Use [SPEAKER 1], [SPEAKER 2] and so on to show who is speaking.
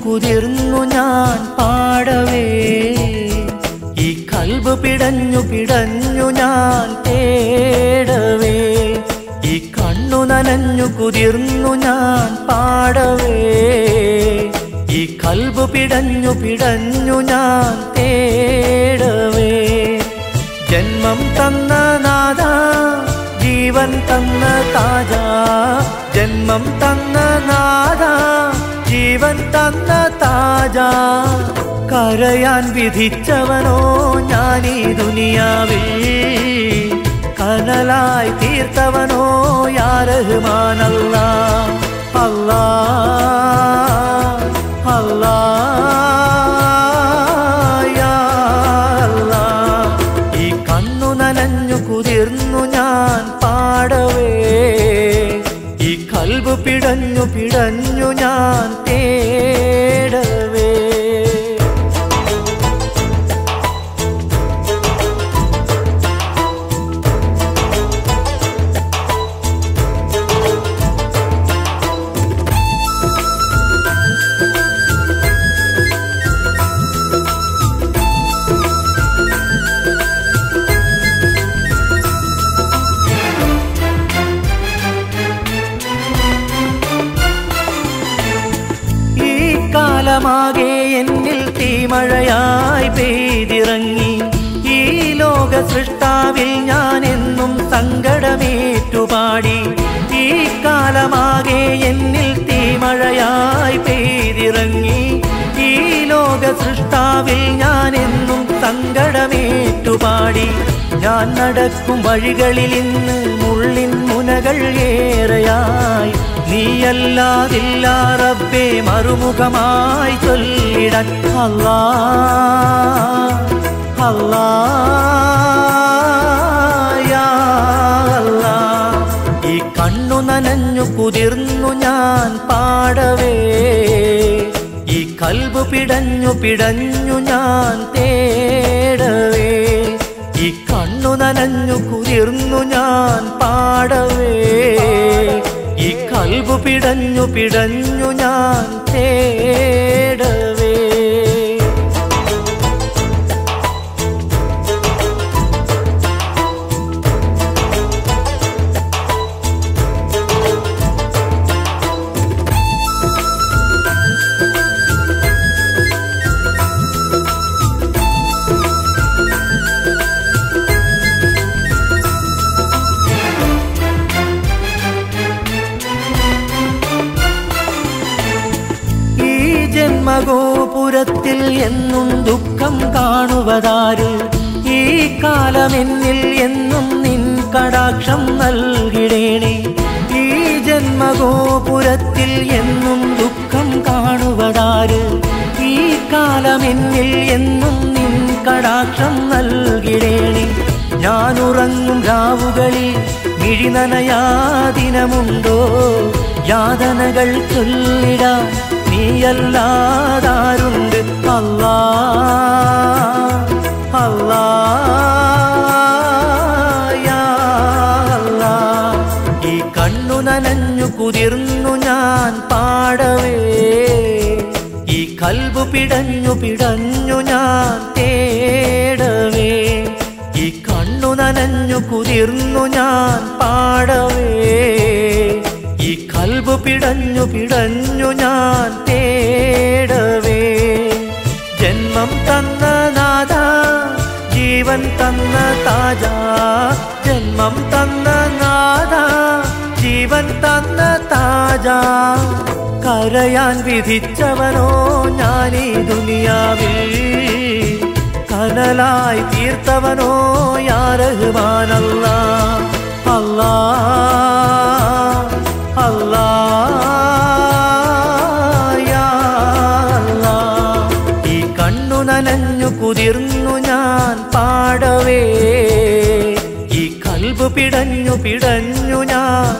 [SPEAKER 1] കുതിർന്നു ഞാൻ പാടവേ ഈ കൽബ് പിടഞ്ഞു പിടഞ്ഞു ഞാൻ തേടവേ ഈ കണ്ണു നനഞ്ഞു കുതിർന്നു ഞാൻ പാടവേ ഈ കൽബ് പിടഞ്ഞു പിടഞ്ഞു ഞാൻ തേടവേ ജന്മം തന്ന നാഥ ജീവൻ തന്ന താജ ജന്മം തന്ന നാഥ ജീവൻ തന്ന താജ കരയാൻ വിധിച്ചവനോ ഞാനീ ദുനിയാവിൽ കനലായി തീർത്തവനോ യാ റഹ്മാൻ അല്ലാഹ് അല്ലാഹ് അല്ലാഹ് യാ അല്ലാഹ് ഈ കണ്ണു നനഞ്ഞു കുതിർന്നു ഞാൻ പാടവേ ഈ കൽബ് പിടഞ്ഞു പിടഞ്ഞു ഞാൻ തേടവേ കാലമാകെ എന്നിൽ തീമഴയായി പെയ്തിറങ്ങി ഈ ലോക സൃഷ്ടാവിൽ ഞാൻ എന്നും സങ്കടമേറ്റുപാടി ഈ കാലമാകെ എന്നിൽ തീമഴയായി പെയ്തിറങ്ങി ഈ ലോക സൃഷ്ടാവിൽ ഞാൻ എന്നും സങ്കടമേറ്റുപാടി ഞാൻ നടക്കും വഴികളിൽ ഇന്ന് മുള്ളിൻ മുനകൾ ഏറെയായി നീയല്ലാതില്ല റബ്ബേ മറുമുഖമായി ചൊല്ലിടാൻ അല്ലാഹ് അല്ലാഹ് യാ അല്ലാഹ് ഈ കണ്ണു നനഞ്ഞു കുതിർന്നു ഞാൻ പാടവേ ഈ കൽബ് പിടഞ്ഞു പിടഞ്ഞു ഞാൻ തേടവേ ഈ കണ്ണു നനഞ്ഞു കുതിർന്നു ഞാൻ പാടവേ ഈ കൽബ് പിടഞ്ഞു പിടഞ്ഞു ഞാൻ തേടവേ ജന്മഗോപുരത്തിൽ എന്നും ദുഃഖം കാണുവതാര് ഈ കാലമെന്നിൽ എന്നും നിൻ കടാക്ഷം നൽകിടേണേ ഈ ജന്മഗോപുരത്തിൽ എന്നും ദുഃഖം കാണുവതാര് ഈ കാലമെന്നിൽ എന്നും നിൻ കടാക്ഷം നൽകിടേണേ ഞാൻ ഉറങ്ങും രാവുകളിൽ മിഴിനനയാദിനമുണ്ടോ യാതനകൾ ചൊല്ലിടാൻ നീയല്ലാതാരുണ്ട് അല്ലാഹ് അല്ലാഹ് യാ അല്ലാഹ് ഈ കണ്ണു നനഞ്ഞു കുതിർന്നു ഞാൻ പാടവേ ഈ കൽബ് പിടഞ്ഞു പിടഞ്ഞു ഞാൻ തേടവേ ഈ കണ്ണു നനഞ്ഞു കുതിർന്നു ഞാൻ പാടവേ ഈ കൽബ് പിടഞ്ഞു പിടഞ്ഞു ഞാൻ തേടവേ ജന്മം തന്ന നാഥ ജീവൻ തന്ന താജ ജന്മം തന്ന നാഥ ജീവൻ തന്ന താജ കരയാൻ വിധിച്ചവനോ ഞാനീ ദുനിയാവിൽ കനലായി തീർത്തവനോ യാ റഹ്മാൻ അല്ലാഹ് അല്ലാഹ് അല്ലാഹ് യാ അല്ലാഹ് ഈ കണ്ണു നനഞ്ഞു കുതിർന്നു ഞാൻ പാടവേ ഈ കൽബ് പിടഞ്ഞു ഞാൻ